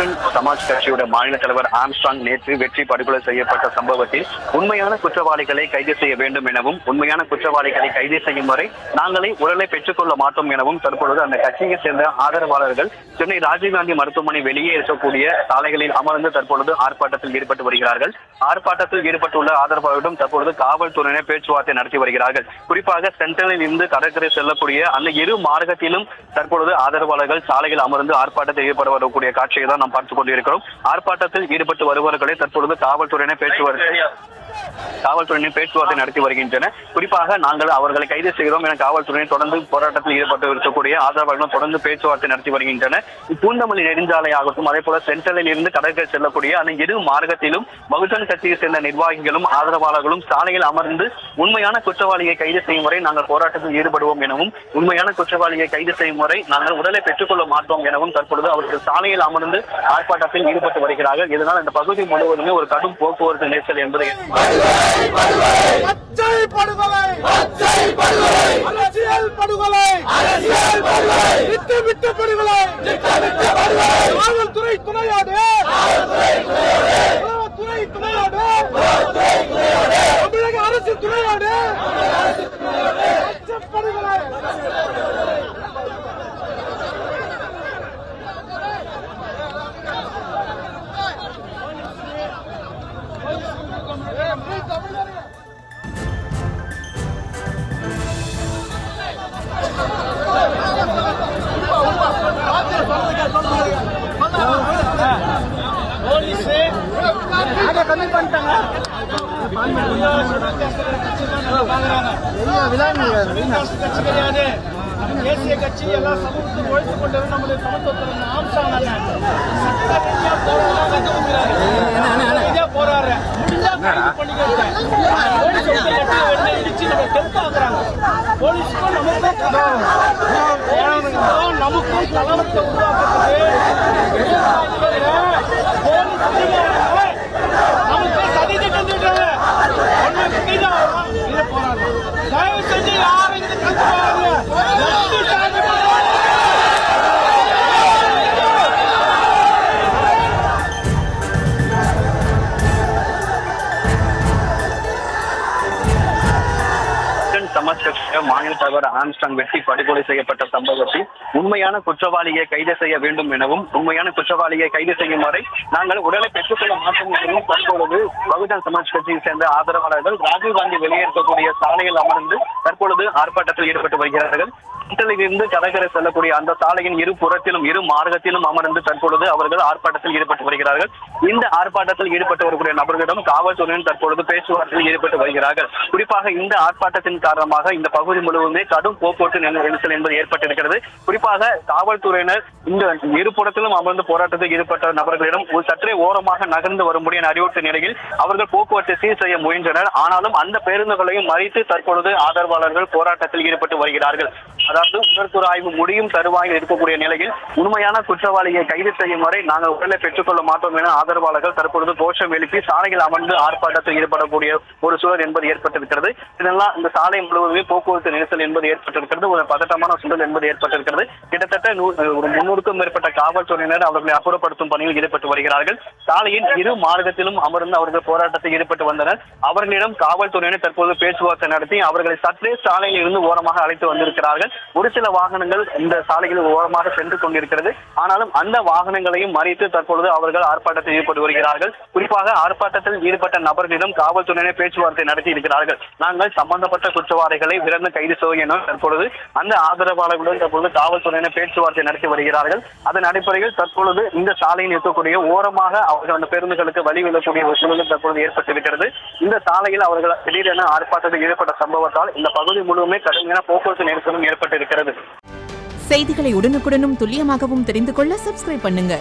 பகுஜன் சமாஜ் கட்சியுடைய மாநில தலைவர் ஆம்ஸ்ட்ராங் நேற்று வெற்றி படுகொலை செய்யப்பட்ட சம்பவத்தில் உண்மையான குற்றவாளிகளை கைது செய்ய வேண்டும் எனவும் உண்மையான குற்றவாளிகளை கைது செய்யும் வரை நாங்களே உடலை பெற்றுக்கொள்ள மாட்டோம் எனவும் தற்பொழுது அந்த கட்சியை சேர்ந்த ஆதரவாளர்கள் சென்னை ராஜீவ்காந்தி மருத்துவமனை வெளியே இருக்கக்கூடிய சாலைகளில் அமர்ந்து தற்பொழுது ஆர்ப்பாட்டத்தில் ஈடுபட்டு வருகிறார்கள். ஆர்ப்பாட்டத்தில் ஈடுபட்டுள்ள ஆதரவாளர்களும் தற்பொழுது காவல்துறையினர் பேச்சுவார்த்தை நடத்தி வருகிறார்கள். குறிப்பாக சென்ட்ரலில் இருந்து கடற்கரை செல்லக்கூடிய அந்த இரு மார்க்கத்திலும் தற்பொழுது ஆதரவாளர்கள் சாலையில் அமர்ந்து ஆர்ப்பாட்டத்தில் ஈடுபட வரக்கூடிய காட்சியை தான் நாம் பார்த்துக் கொண்டிருக்கிறோம். ஆர்ப்பாட்டத்தில் ஈடுபட்டு வருபவர்களை தற்பொழுது காவல்துறையினர் பேச்சுவார்த்தை நடத்தி வருகின்றனர். குறிப்பாக நாங்கள் அவர்களை கைது செய்கிறோம் என காவல்துறையினர் தொடர்ந்து போராட்டத்தில் ஈடுபட்டு இருக்கக்கூடிய ஆதரவாளர்களும் தொடர்ந்து பேச்சுவார்த்தை நடத்தி வருகின்றனர். பூந்தமல்லி நெடுஞ்சாலை ஆகட்டும், அதே போல சென்ட்ரலில் இருந்து கடற்கரை செல்லக்கூடிய அந்த இரு மார்க்கத்திலும் பகுஜன் கட்சியை சேர்ந்த நிர்வாகிகளும் ஆதரவாளர்களும் சாலையில் அமர்ந்து உண்மையான குற்றவாளியை கைது செய்யும் வரை நாங்கள் போராட்டத்தில் ஈடுபடுவோம் எனவும் உண்மையான குற்றவாளியை கைது செய்யும் வரை நாங்கள் உடலை பெற்றுக்கொள்ள மாட்டோம் எனவும் தற்பொழுது அவர்கள் சாலையில் அமர்ந்து ஆர்ப்பாட்டத்தில் ஈடுபட்டு வருகிறார்கள். இதனால் இந்த பகுதி முழுவதுமே ஒரு கடும் போக்குவரத்து நெரிசல் என்பது காவல்துறை துணையோடு தமிழக அரசு துணையோடு தேசிய கட்சி எல்லா சமூகத்தையும் ஒழித்துக் கொண்டது நம்முடைய சமத்துவத்தின் ஆம்ஸ்ட்ராங் போறாரு. போலீஸுக்கும் நமக்கும் கலவரத்தை உருவாக்குறது நமக்கு சதி திட்டம் போராட்டம். தயவு செஞ்சு யாரும் இந்த சமாஜ் கட்சிய மாநில தலைவர் ஆம்ஸ்ட்ராங் வெற்றி படுகொலை செய்யப்பட்ட சம்பவத்தில் உண்மையான குற்றவாளியை கைது செய்ய வேண்டும் எனவும் உண்மையான குற்றவாளியை கைது செய்யும் வரை நாங்கள் உடலை பெற்றுக்கொள்ள மாட்டோம் எனவும் தற்பொழுது பகுஜன் சமாஜ் கட்சியை சேர்ந்த ஆதரவாளர்கள் ராஜீவ்காந்தி வெளியே இருக்கக்கூடிய சாலையில் அமர்ந்து தற்பொழுது ஆர்ப்பாட்டத்தில் ஈடுபட்டு வருகிறார்கள். இருந்து கடற்கரை செல்லக்கூடிய அந்த சாலையின் இரு புறத்திலும் இரு மார்க்கத்திலும் அமர்ந்து தற்பொழுது அவர்கள் ஆர்ப்பாட்டத்தில் ஈடுபட்டு வருகிறார்கள். இந்த ஆர்ப்பாட்டத்தில் ஈடுபட்டு வரக்கூடிய நபர்களிடம் காவல்துறையினர் தற்பொழுது பேச்சுவார்த்தையில் ஈடுபட்டு வருகிறார்கள். குறிப்பாக இந்த ஆர்ப்பாட்டத்தின் காரணமாக இந்த பகுதி முழுவதுமே கடும் போக்குவரத்து நெரிசல் என்பது ஏற்பட்டிருக்கிறது. குறிப்பாக காவல்துறையினர் இந்த இரு புறத்திலும் அமர்ந்து போராட்டத்தில் ஈடுபட்ட நபர்களிடம் சற்றே ஓரமாக நகர்ந்து வரும்படி அறிவுறுத்த நிலையில் அவர்கள் போக்குவரத்தை சீர் செய்ய முயன்றனர். ஆனாலும் அந்த பேருந்துகளையும் மறித்து தற்பொழுது ஆதரவாளர்கள் போராட்டத்தில் ஈடுபட்டு வருகிறார்கள். அதாவது உடற்கூறு ஆய்வு முடியும் தருவாயில் இருக்கக்கூடிய நிலையில் உண்மையான குற்றவாளியை கைது செய்யும் வரை நாங்கள் உடலை பெற்றுக்கொள்ள மாட்டோம் என ஆதரவாளர்கள் தற்பொழுது கோஷம் எழுப்பி சாலையில் அமர்ந்து ஆர்ப்பாட்டத்தில் ஈடுபடக்கூடிய ஒரு சூழல் என்பது ஏற்பட்டிருக்கிறது. இதெல்லாம் இந்த சாலை முழுவதுமே போக்குவரத்து நெரிசல் என்பது ஏற்பட்டிருக்கிறது. ஒரு பதட்டமான சூழல் என்பது ஏற்பட்டிருக்கிறது. கிட்டத்தட்ட ஒரு 300க்கும் மேற்பட்ட காவல்துறையினர் அவர்களை அப்புறப்படுத்தும் பணியில் ஈடுபட்டு வருகிறார்கள். சாலையின் இரு மார்க்கத்திலும் அமர்ந்து அவர்கள் போராட்டத்தில் ஈடுபட்டு வந்தனர். அவர்களிடம் காவல்துறையினர் தற்போது பேச்சுவார்த்தை நடத்தி அவர்களை சற்றே சாலையில் இருந்து ஓரமாக அழைத்து வந்திருக்கிறார்கள். ஒரு சில வாகனங்கள் இந்த சாலைகளில் ஓரமாக சென்று கொண்டிருக்கிறது. ஆனாலும் அந்த வாகனங்களையும் மறித்து தற்பொழுது அவர்கள் ஆர்ப்பாட்டத்தில் ஈடுபட்டு வருகிறார்கள். குறிப்பாக ஆர்ப்பாட்டத்தில் ஈடுபட்ட நபர்களிடம் காவல்துறையினர் பேச்சுவார்த்தை நடத்தி இருக்கிறார்கள். நாங்கள் சம்பந்தப்பட்ட குற்றவாளிகளை விரைந்து கைது செய்ய என தற்பொழுது அந்த ஆதரவாளர்களுடன் தற்பொழுது காவல்துறையினர் பேச்சுவார்த்தை நடத்தி வருகிறார்கள். அதன் அடிப்படையில் தற்பொழுது இந்த சாலையில் இருக்கக்கூடிய ஓரமாக அவர்கள் அந்த பேருந்துகளுக்கு வழிவிடக்கூடிய ஒரு சூழல் தற்பொழுது ஏற்பட்டிருக்கிறது. இந்த சாலையில் அவர்கள் திடீரென ஆர்ப்பாட்டத்தில் ஈடுபட்ட சம்பவத்தால் இந்த பகுதி முழுவதுமே கடுமையான போக்குவரத்து நெரிசலும் ஏற்பட்டிருக்கிறது. செய்திகளை உடனுக்குடனும் துல்லியமாகவும் தெரிந்து கொள்ள சப்ஸ்கிரைப் பண்ணுங்க.